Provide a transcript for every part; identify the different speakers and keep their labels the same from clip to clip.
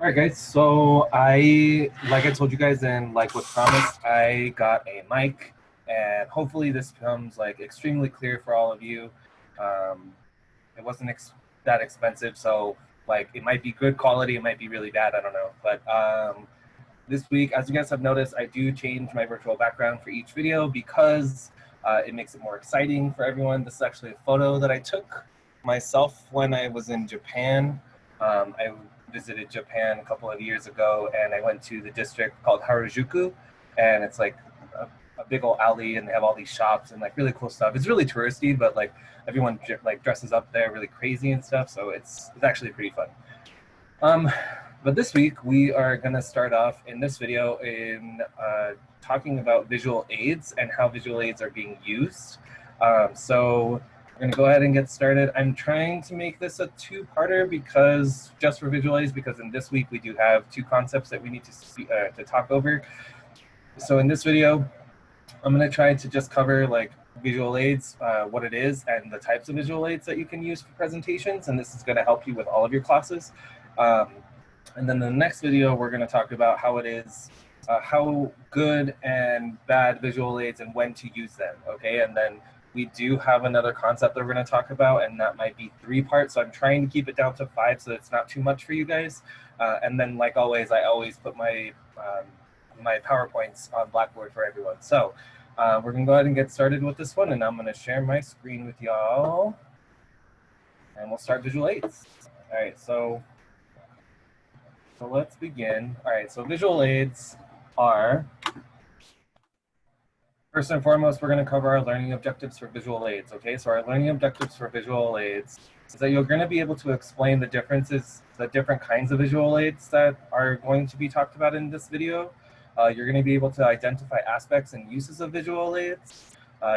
Speaker 1: All right, guys. So like I told you guys, and like was promised, I got a mic, and hopefully this becomes like extremely clear for all of you. Um, it wasn't that expensive, so like it might be good quality, it might be really bad, I don't know. But this week, as you guys have noticed, I do change my virtual background for each video because it makes it more exciting for everyone. This is actually a photo that I took myself when I was in Japan. I visited Japan a couple of years ago, and I went to the district called Harajuku, and it's like a big old alley, and they have all these shops and like really cool stuff. It's really touristy, but like everyone like dresses up there really crazy and stuff, so it's actually pretty fun. Um, but this week we are going to start off in this video in talking about visual aids and how visual aids are being used. So we're going to go ahead and get started. I'm trying to make this a two-parter because just for visual aids, because in this week we do have two concepts that we need to talk over. So in this video, I'm going to try to just cover like visual aids, what it is, and the types of visual aids that you can use for presentations. And this is going to help you with all of your classes. And then the next video, we're going to talk about how it is, how good and bad visual aids and when to use them. Okay, and then we do have another concept that we're going to talk about, and that might be 3 parts. So I'm trying to keep it down to 5 so it's not too much for you guys. And then, like always, I always put my my PowerPoints on Blackboard for everyone. So we're going to go ahead and get started with this one, and I'm going to share my screen with y'all, and we'll start visual aids. All right, so let's begin. All right, so visual aids are, first and foremost, we're going to cover our learning objectives for visual aids, okay? So our learning objectives for visual aids is that you're going to be able to explain the differences, the different kinds of visual aids that are going to be talked about in this video. You're going to be able to identify aspects and uses of visual aids.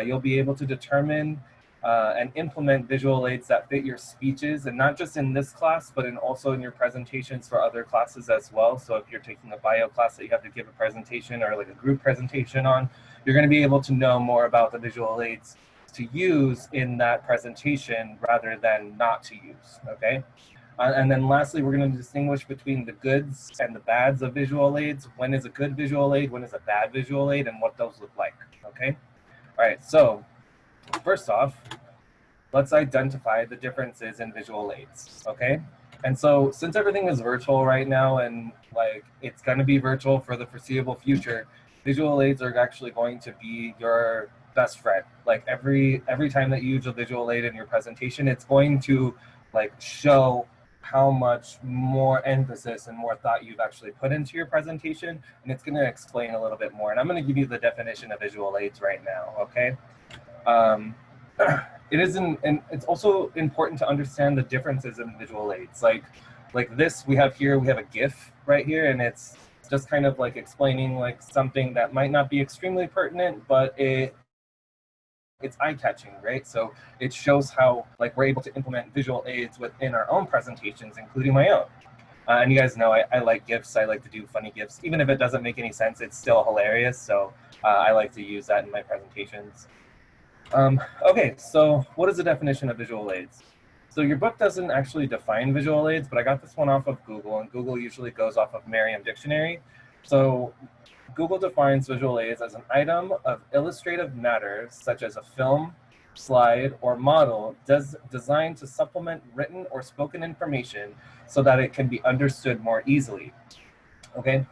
Speaker 1: You'll be able to determine and implement visual aids that fit your speeches, and not just in this class, but also in your presentations for other classes as well. So if you're taking a bio class that you have to give a presentation or like a group presentation on, you're going to be able to know more about the visual aids to use in that presentation rather than not to use, okay? And then lastly, we're going to distinguish between the goods and the bads of visual aids. When is a good visual aid, when is a bad visual aid, and what those look like, okay? All right, so first off, let's identify the differences in visual aids, okay? And so since everything is virtual right now, and like it's going to be virtual for the foreseeable future, visual aids are actually going to be your best friend. Like every time that you use a visual aid in your presentation, it's going to like show how much more emphasis and more thought you've actually put into your presentation, and it's going to explain a little bit more. And I'm going to give you the definition of visual aids right now, okay? It is and it's also important to understand the differences in visual aids. Like this, we have a GIF right here, and it's just kind of like explaining like something that might not be extremely pertinent, but it's eye-catching, right? So it shows how like we're able to implement visual aids within our own presentations, including my own. And you guys know I like GIFs. I like to do funny GIFs. Even if it doesn't make any sense, it's still hilarious. So I like to use that in my presentations. Okay, so what is the definition of visual aids? So your book doesn't actually define visual aids, but I got this one off of Google, and Google usually goes off of Merriam Dictionary. So Google defines visual aids as an item of illustrative matter, such as a film, slide, or model designed to supplement written or spoken information so that it can be understood more easily. Okay,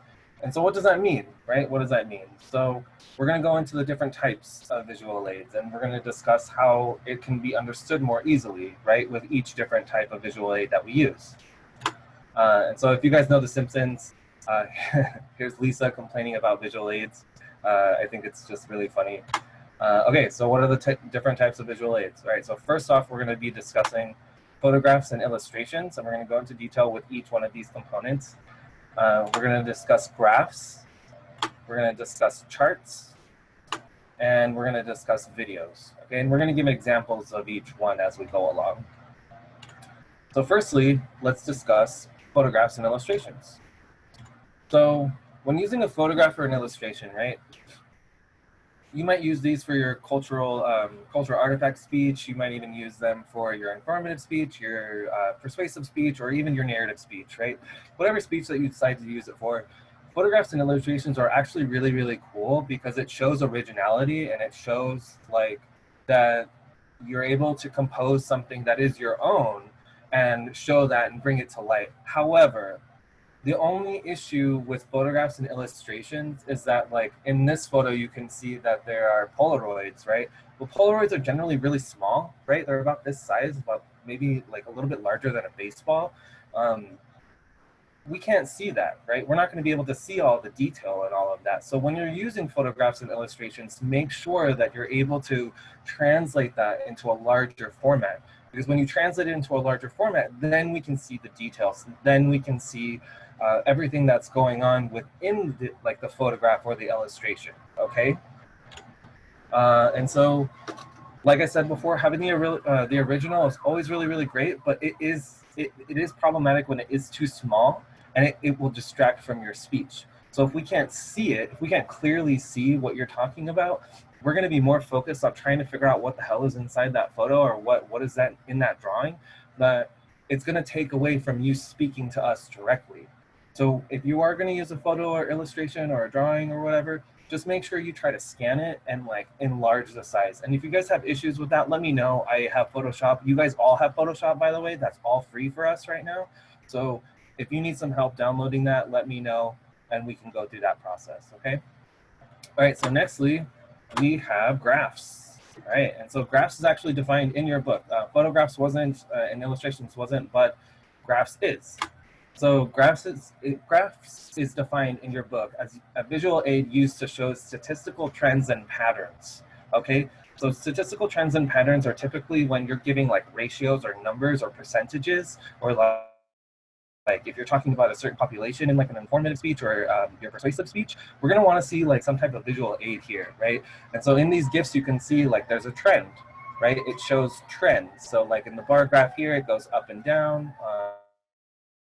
Speaker 1: and so what does that mean, right? What does that mean? So we're going to go into the different types of visual aids, and we're going to discuss how it can be understood more easily, right, with each different type of visual aid that we use. And so if you guys know The Simpsons, here's Lisa complaining about visual aids. I think it's just really funny. Okay, so what are the different types of visual aids? All right, so first off, we're going to be discussing photographs and illustrations, and we're going to go into detail with each one of these components. We're going to discuss graphs, we're going to discuss charts, and we're going to discuss videos. Okay, and we're going to give examples of each one as we go along. So firstly, let's discuss photographs and illustrations. So when using a photograph or an illustration, right, you might use these for your cultural artifact speech. You might even use them for your informative speech, your persuasive speech, or even your narrative speech, right? Whatever speech that you decide to use it for. Photographs and illustrations are actually really, really cool because it shows originality, and it shows like that you're able to compose something that is your own and show that and bring it to light. However, the only issue with photographs and illustrations is that, like, in this photo, you can see that there are Polaroids, right? Well, Polaroids are generally really small, right? They're about this size, about maybe like a little bit larger than a baseball. We can't see that, right? We're not going to be able to see all the detail and all of that. So when you're using photographs and illustrations, make sure that you're able to translate that into a larger format. Because when you translate it into a larger format, then we can see the details. Then we can see everything that's going on within the photograph or the illustration, okay? And so, like I said before, having the original is always really, really great, but it is problematic when it is too small, and it will distract from your speech. So if we can't see it, if we can't clearly see what you're talking about, we're going to be more focused on trying to figure out what the hell is inside that photo, or what is that in that drawing, that it's going to take away from you speaking to us directly. So if you are going to use a photo or illustration or a drawing or whatever, just make sure you try to scan it and like enlarge the size. And if you guys have issues with that, let me know. I have Photoshop. You guys all have Photoshop, by the way. That's all free for us right now. So if you need some help downloading that, let me know and we can go through that process, okay? All right, so nextly, we have graphs, right? And so graphs is actually defined in your book. Photographs wasn't, and illustrations wasn't, but graphs is. So graphs is defined in your book as a visual aid used to show statistical trends and patterns, okay? So statistical trends and patterns are typically when you're giving like ratios or numbers or percentages, or like if you're talking about a certain population in like an informative speech or your persuasive speech, we're going to want to see like some type of visual aid here, right? And so in these GIFs, you can see like there's a trend, right? It shows trends. So like in the bar graph here, it goes up and down.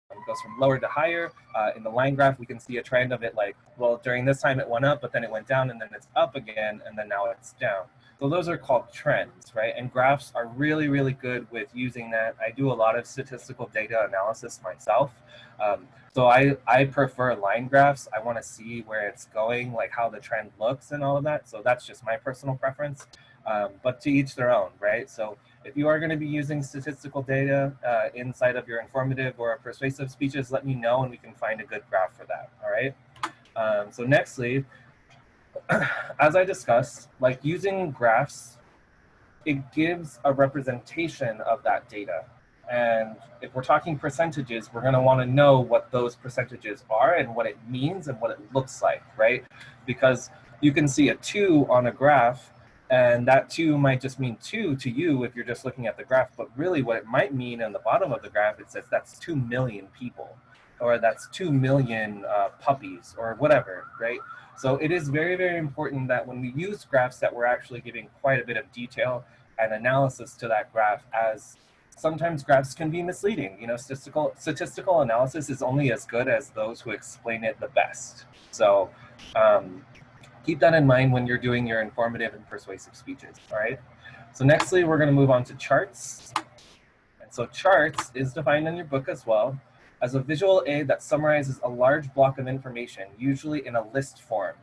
Speaker 1: It goes from lower to higher. In the line graph, we can see a trend of it like, well, during this time it went up, but then it went down, and then it's up again, and then now it's down. So those are called trends, right? And graphs are really, really good with using that. I do a lot of statistical data analysis myself. So I prefer line graphs. I want to see where it's going, like how the trend looks and all of that. So that's just my personal preference. But to each their own, right? So if you are going to be using statistical data inside of your informative or persuasive speeches, let me know and we can find a good graph for that, all right? So nextly, as I discussed, like using graphs, it gives a representation of that data. And if we're talking percentages, we're going to want to know what those percentages are and what it means and what it looks like, right? Because you can see a 2 on a graph, and that 2 might just mean 2 to you if you're just looking at the graph, but really what it might mean on the bottom of the graph, it says that's 2 million people, or that's 2 million puppies, or whatever, right? So it is very, very important that when we use graphs that we're actually giving quite a bit of detail and analysis to that graph, as sometimes graphs can be misleading. You know, statistical analysis is only as good as those who explain it the best. So keep that in mind when you're doing your informative and persuasive speeches, all right? So nextly, we're gonna move on to charts. And so charts is defined in your book as well as a visual aid that summarizes a large block of information, usually in a list form.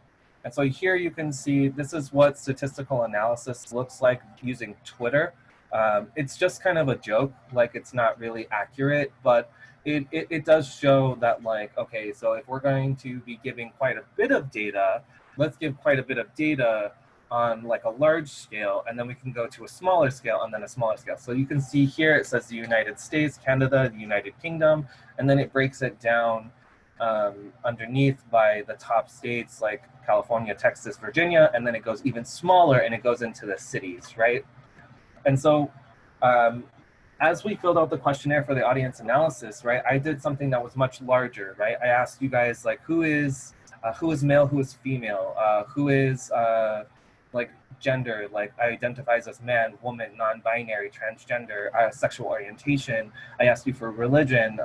Speaker 1: And so here you can see this is what statistical analysis looks like using Twitter. It's just kind of a joke, like it's not really accurate, but it does show that, like, okay, so if we're going to be giving quite a bit of data, let's give quite a bit of data on like a large scale, and then we can go to a smaller scale and then a smaller scale. So you can see here it says the United States, Canada, the United Kingdom, and then it breaks it down underneath by the top states like California, Texas, Virginia, and then it goes even smaller and it goes into the cities, right? And so as we filled out the questionnaire for the audience analysis, right, I did something that was much larger, right? I asked you guys like who is male, who is female, who is like gender, like identifies as man, woman, non-binary, transgender, sexual orientation. I asked you for religion.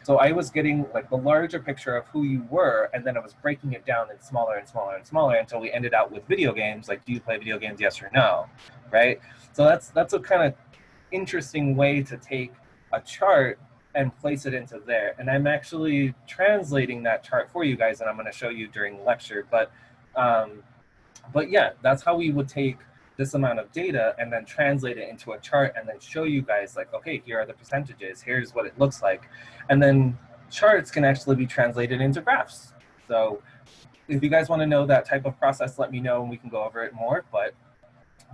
Speaker 1: So So I was getting like the larger picture of who you were, and then I was breaking it down in smaller and smaller and smaller until we ended out with video games. Like, do you play video games? Yes or no, right? So that's a kind of interesting way to take a chart and place it into there. And I'm actually translating that chart for you guys, and I'm going to show you during the lecture. But yeah, that's how we would take this amount of data and then translate it into a chart and then show you guys like, okay, here are the percentages, here's what it looks like. And then charts can actually be translated into graphs. So if you guys want to know that type of process, let me know and we can go over it more. But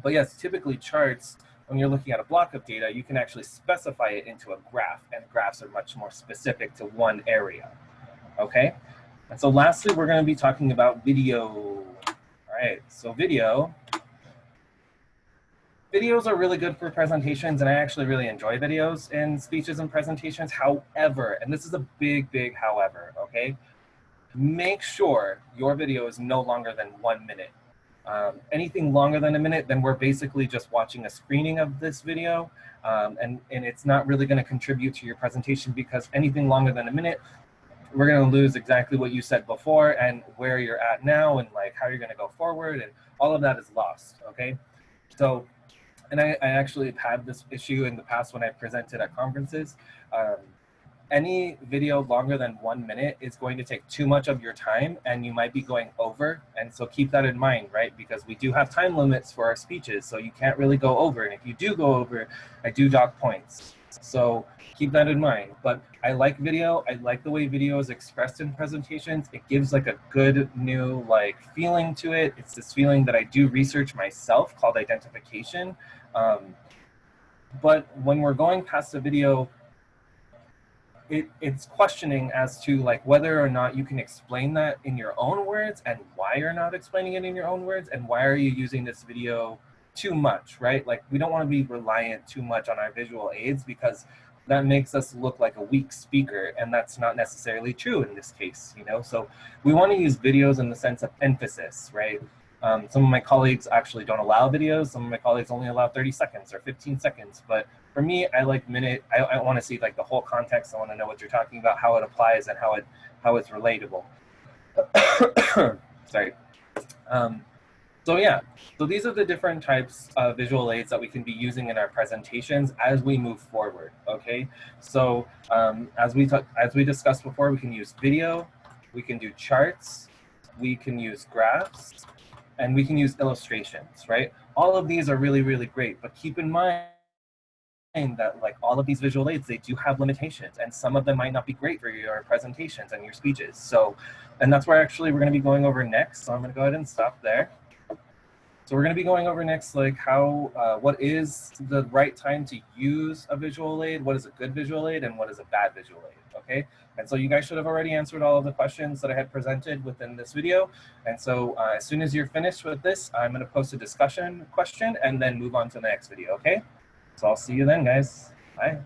Speaker 1: yes, typically charts, when you're looking at a block of data, you can actually specify it into a graph, and graphs are much more specific to one area, okay? And so lastly, we're going to be talking about video. All right, so videos are really good for presentations, and I actually really enjoy videos in speeches and presentations. However, and this is a big however, okay? Make sure your video is no longer than 1 minute. Anything longer than a minute, then we're basically just watching a screening of this video, and it's not really going to contribute to your presentation, because anything longer than a minute, we're going to lose exactly what you said before and where you're at now and like how you're going to go forward, and all of that is lost, okay? So, and I actually have had this issue in the past when I presented at conferences. Any video longer than 1 minute is going to take too much of your time, and you might be going over. And so keep that in mind, right? Because we do have time limits for our speeches, so you can't really go over. And if you do go over, I do dock points. So keep that in mind. But I like video. I like the way video is expressed in presentations. It gives like a good new like feeling to it. It's this feeling that I do research myself called identification. But when we're going past the video, it's questioning as to like whether or not you can explain that in your own words, and why you're not explaining it in your own words, and why are you using this video too much, right? Like, we don't want to be reliant too much on our visual aids, because that makes us look like a weak speaker, and that's not necessarily true in this case, you know? So we want to use videos in the sense of emphasis, right? Some of my colleagues actually don't allow videos. Some of my colleagues only allow 30 seconds or 15 seconds. But for me, I like minute. I want to see like the whole context. I want to know what you're talking about, how it applies, and how it's relatable. Sorry. So yeah, so these are the different types of visual aids that we can be using in our presentations as we move forward, okay? So as we discussed before, we can use video, we can do charts, we can use graphs, and we can use illustrations, right? All of these are really great, but keep in mind that like all of these visual aids, they do have limitations, and some of them might not be great for your presentations and your speeches. So, and that's where actually we're going to be going over next. So I'm going to go ahead and stop there. So we're going to be going over next, like how, what is the right time to use a visual aid, what is a good visual aid, and what is a bad visual aid, okay? And so you guys should have already answered all of the questions that I had presented within this video. And so as soon as you're finished with this, I'm going to post a discussion question and then move on to the next video, okay? So I'll see you then, guys. Bye.